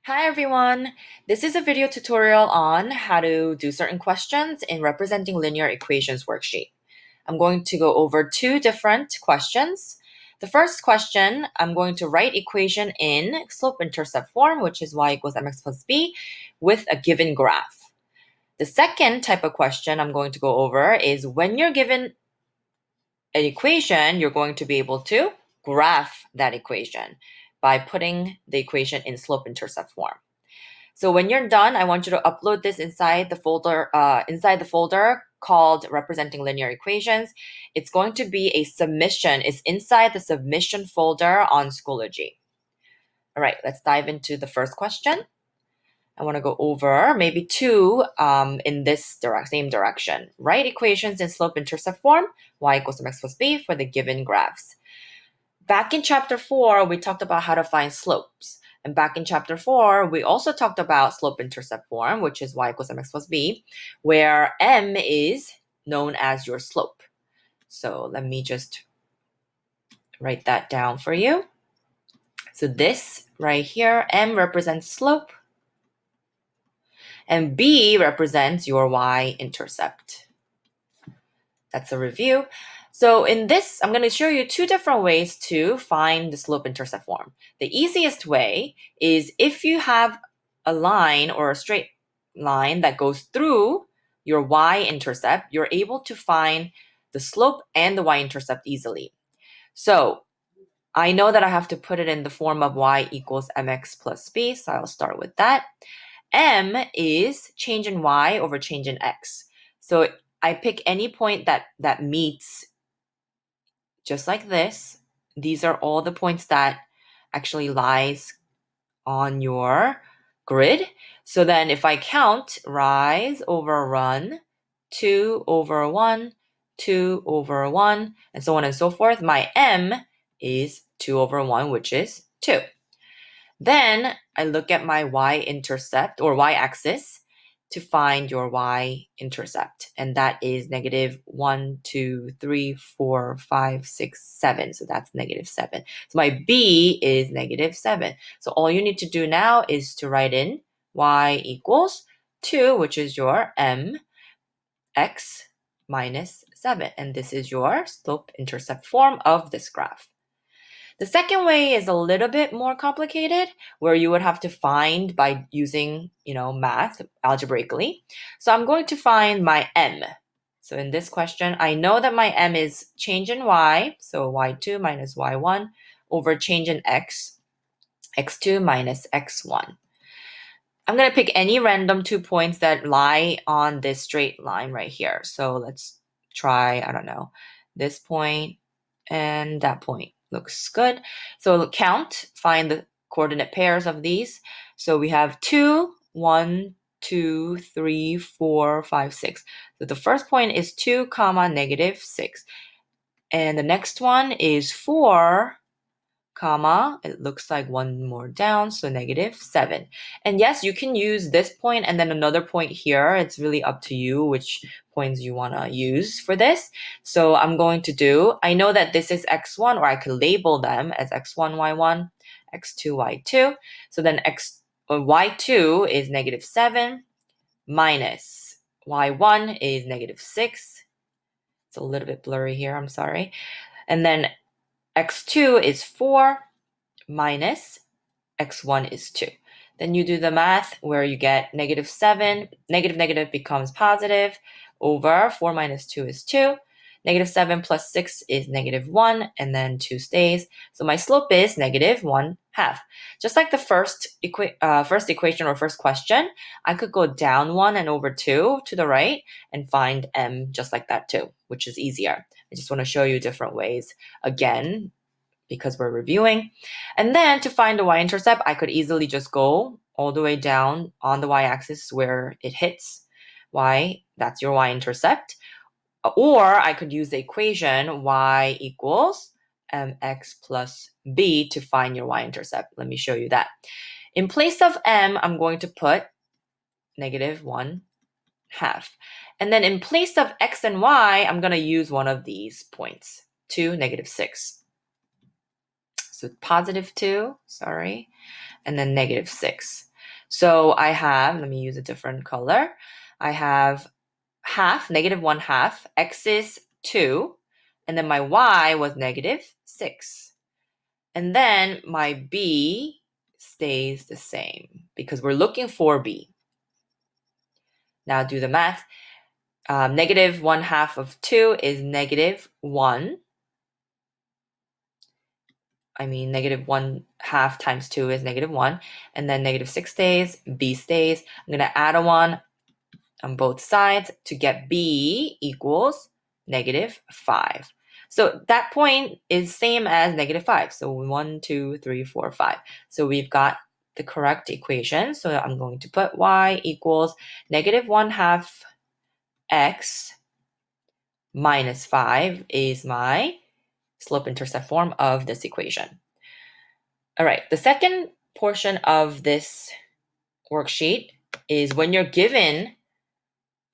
Hi everyone! This is a video tutorial on how to do certain questions in representing linear equations worksheet. I'm going to go over two different questions. The first question, I'm going to write equation in slope-intercept form, which is y equals mx plus b, with a given graph. The second type of question I'm going to go over is when you're given an equation, you're going to be able to graph that equation by putting the equation in slope-intercept form. So when you're done, I want you to upload this inside the folder called Representing Linear Equations. It's going to be a submission. It's inside the submission folder on Schoology. All right, let's dive into the first question. I want to go over maybe two in this same direction. Write equations in slope-intercept form, y equals mx plus b for the given graphs. Back in chapter 4, we talked about how to find slopes. And back in chapter 4, we also talked about slope-intercept form, which is y equals mx plus b, where m is known as your slope. So let me just write that down for you. So this right here, m represents slope, and b represents your y-intercept. That's a review. So in this, I'm going to show you two different ways to find the slope-intercept form. The easiest way is if you have a line or a straight line that goes through your y-intercept, you're able to find the slope and the y-intercept easily. So I know that I have to put it in the form of y equals mx plus b, so I'll start with that. M is change in y over change in x. So I pick any point that meets just like this. These are all the points that actually lies on your grid. So then if I count rise over run, 2 over 1, 2 over 1, and so on and so forth, my M is 2 over 1, which is 2. Then I look at my y-intercept or y-axis to find your y-intercept. And that is negative 1, 2, 3, 4, 5, 6, 7. So that's negative 7. So my b is negative 7. So all you need to do now is to write in y equals 2, which is your m, x minus 7. And this is your slope-intercept form of this graph. The second way is a little bit more complicated, where you would have to find by using, math algebraically. So I'm going to find my m. So in this question, I know that my m is change in y, so y2 minus y1 over change in x, x2 minus x1. I'm going to pick any random 2 points that lie on this straight line right here. So let's try, I don't know, this point and that point. Looks good. So count, find the coordinate pairs of these. So we have 2, 1, 2, 3, 4, 5, 6. So the first point is 2 comma negative 6. And the next one is 4 comma, it looks like one more down, so negative 7. And yes, you can use this point and then another point here. It's really up to you which points you want to use for this. So I'm going to do, I know that this is x1, or I could label them as x1, y1, x2, y2. So then y2 is negative 7 minus y1 is negative 6. It's a little bit blurry here, I'm sorry. And then x2 is 4 minus x1 is 2. Then you do the math where you get negative 7, negative becomes positive, over 4 minus 2 is 2. Negative 7 plus 6 is negative 1, and then 2 stays. So my slope is negative 1/2. Just like the first equation or first question, I could go down 1 and over 2 to the right and find m just like that too, which is easier. I just want to show you different ways. Again, because we're reviewing. And then to find the y-intercept, I could easily just go all the way down on the y-axis where it hits y, that's your y-intercept. Or I could use the equation y equals mx plus b to find your y-intercept. Let me show you that. In place of m, I'm going to put negative 1/2. And then in place of x and y, I'm going to use one of these points, 2, negative 6. So positive 2, and then negative 6. So I have, let me use a different color. I have half, -1/2, x is 2, and then my y was -6. And then my b stays the same because we're looking for b. Now do the math. -1/2 of 2 is -1. I mean, -1/2 times 2 is -1. And then -6 stays, b stays. I'm going to add a 1 on both sides to get b equals -5. So that point is same as -5. So 1, 2, 3, 4, 5. So we've got the correct equation. So I'm going to put y equals -1/2 x minus 5 is my slope-intercept form of this equation. All right, the second portion of this worksheet is when you're given,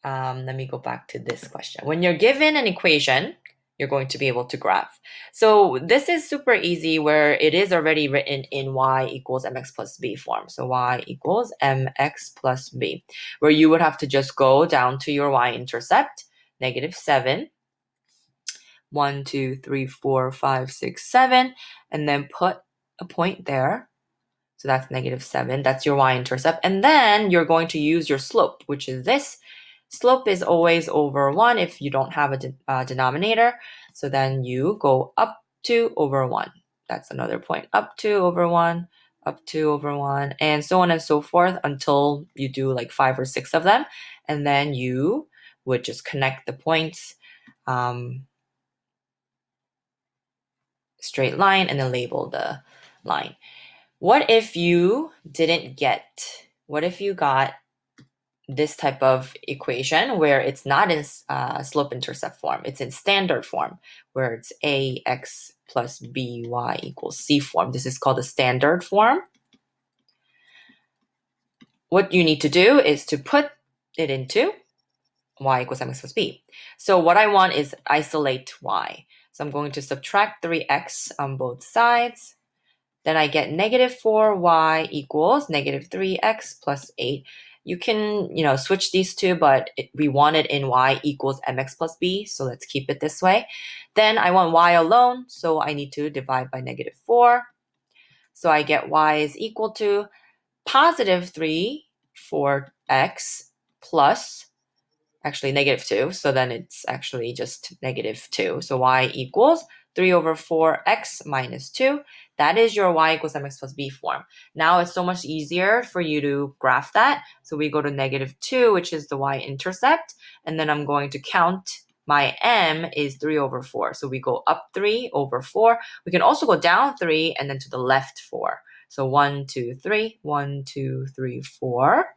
let me go back to this question. When you're given an equation, you're going to be able to graph. So this is super easy where it is already written in y equals mx plus b form. So y equals mx plus b, where you would have to just go down to your y-intercept, -7, 1, 2, 3, 4, 5, 6, 7, and then put a point there. So that's -7. That's your y-intercept. And then you're going to use your slope, which is this. Slope is always over 1 if you don't have a denominator. So then you go up 2 over 1. That's another point. Up 2 over 1, up 2 over 1, and so on and so forth until you do like 5 or 6 of them. And then you would just connect the points, straight line, and then label the line. What if you got this type of equation where it's not in slope-intercept form, it's in standard form, where it's ax plus by equals c form. This is called the standard form. What you need to do is to put it into y equals mx plus b. So what I want is isolate y. So I'm going to subtract 3x on both sides. Then I get -4y equals -3x plus 8. You can, switch these two, but we want it in y equals mx plus b, so let's keep it this way. Then I want y alone, so I need to divide by -4. So I get y is equal to +3 4x plus, actually -2, so then it's actually just -2. So y equals 3 over 4x minus 2. That is your y equals mx plus b form. Now it's so much easier for you to graph that. So we go to -2, which is the y-intercept, and then I'm going to count my m is 3 over 4. So we go up 3 over 4. We can also go down 3 and then to the left 4. So 1, 2, 3, 1, 2, 3, 4.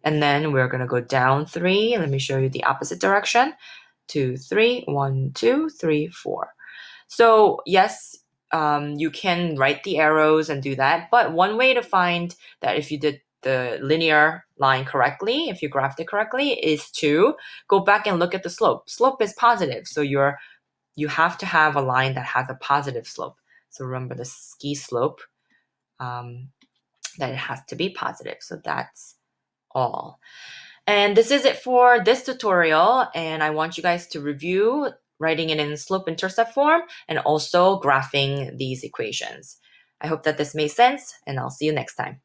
And then we're going to go down 3. Let me show you the opposite direction. 2, 3, 1, 2, 3, 4. So yes, you can write the arrows and do that. But one way to find that if you did the linear line correctly, if you graphed it correctly, is to go back and look at the slope. Slope is positive. So you have to have a line that has a positive slope. So remember the ski slope, that it has to be positive. So that's all. And this is it for this tutorial, and I want you guys to review writing it in slope-intercept form and also graphing these equations. I hope that this made sense, and I'll see you next time.